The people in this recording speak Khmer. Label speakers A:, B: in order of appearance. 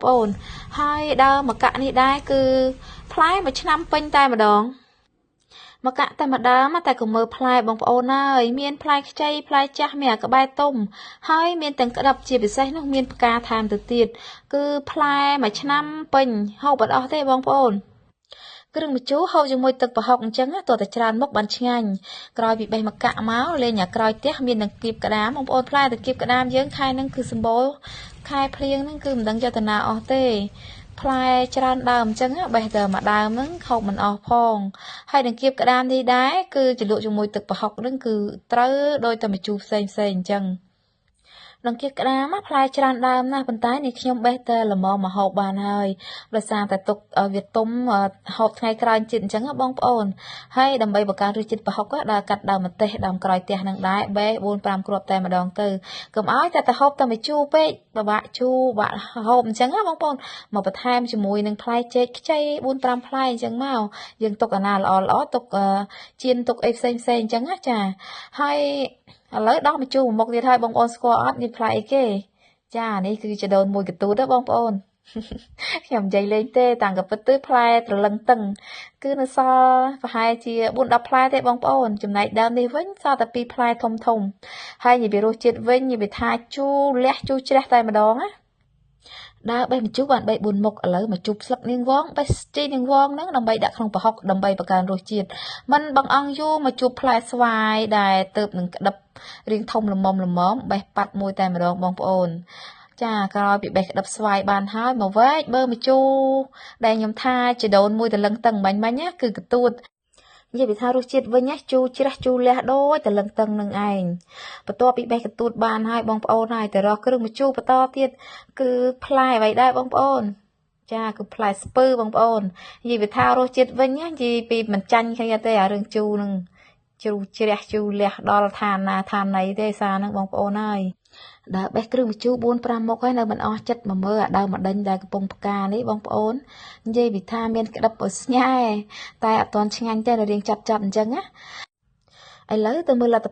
A: ôn hai đau mà cạn đi đai cứ phái mà năm pin tay mà đòn mà cạn tay mà đá mà tay cũng mơ phai bông ôn ơi miên phai chay phai cha mẹ cả bài tôm hai miên từng cả đập chia bị say nó miên ca tham từ tiền cứ phai mà năm pin hậu bật ở đây bông ôn cứ đừng một chú hậu cho môi tực và học chẳng á, tại tràn mốc bắn nhanh, coi bị bay mặc cạ máu lên nhà coi tiếc miền đằng kịp cả đám, ông ôn plai từ kịp cả đám dưỡng khai nâng cứ symbol, khai plieng nâng cứ đằng cho tận nào ở tê, plai tràn đàm chẳng á, bây giờ mà đàm nâng học mình ở phong, hay đằng kịp cả đám đi đá, cứ chỉ lộ cho môi tực và học nâng cứ trớ đôi tầm chụp xanh chẳng. ដង្កៀកក្តាមផ្លែច្រើនដើមណាស់ប៉ុន្តែនេះខ្ញុំបេះតែល្មមមកហូបបានហើយដោយសារតែទុកវាទុំហូបថ្ងៃក្រោយជាតិអញ្ចឹងបងប្អូនហើយដើម្បីបង្កើនរសជាតិប្រហុកដល់កាត់ដើមម្ទេសដើមក្រោយផ្ទះនឹងដែរបេះ 4-5 គ្រាប់តែម្ដងទៅកុំឲ្យតែហូបតែមួយជូរពេកពិបាកជូរបាក់ហូបអញ្ចឹងបងប្អូនមកបន្ថែមជាមួយនឹងផ្លែចេកខ្ចី 4-5 ផ្លែអញ្ចឹងមកយើងទុកអាណាល្អទុកជៀនទុកអីផ្សេងអញ្ចឹងណាចាហើយ ឥឡូវដោះមកជូរមុខទៀតហើយបងប្អូនស្គាល់អត់នេះផ្លែអីគេចានេះគឺជាដូនមួយកន្ទូតបងប្អូនខ្ញុំនិយាយលេងទេតាំងកពិតទៅផ្លែត្រលឹងតឹងគឺនៅសល់ប្រហែលជា 4-10 ផ្លែទេបងប្អូនចំណែកដើមនេះវិញសល់តែ 2 ផ្លែធំហើយនិយាយពីរសជាតិវិញនិយាយថាជូរលះជូរជ្រះតែម្ដងណា ដើរបេះម្ជូរបាន 3-4 មុខឥឡូវមកជូបស្លឹកនាងវងបេះជីនាងវងហ្នឹងដើម្បីដាក់ក្នុងប្រហុកដើម្បីបង្កើនរសជាតិមិនបង្អង់យូរមកជូបផ្លែស្វាយដែលទៅនឹងក្តឹបរៀងធំល្មមបេះប៉ាត់មួយតែម្ដងបងប្អូនចាក្រោយពីបេះក្តឹបស្វាយបានហើយមកវែកបើម្ជូរដែលខ្ញុំថាជាដូនមួយតលឹងតឹងបាញ់ណាគឺកទួត និយាយពីថារសជាតិវិញណាជូរជ្រះជូរលះដូចតលឹងតឹងនឹងឯងបន្ទាប់ពីបេះកន្ទួតបានហើយបងប្អូនហើយតែរកគ្រឿងម្ជូរបន្តទៀតគឺផ្លែអ្វីដែរបងប្អូនចាគឺផ្លែស្ពឺបងប្អូននិយាយពីថារសជាតិវិញណានិយាយពីមិនចាញ់គ្នាទេអារឿងជូរនឹងជូរជ្រះជូរលះដល់ឋានណាឋានណីទេសារហ្នឹងបងប្អូនហើយ ដើរបេះគ្រឿងម្ជូរ 4-5 មុខហើយនៅមិនអស់ចិត្តមកមើលអាដើមម្ដេញដែលកំពុងផ្កានេះបងប្អូននិយាយពីថាមានក្តឹបស្ញែតែអត់ទាន់ឆ្ងាញ់ទេរៀងចាប់អញ្ចឹងណាឥឡូវទៅមើលលទ្ធ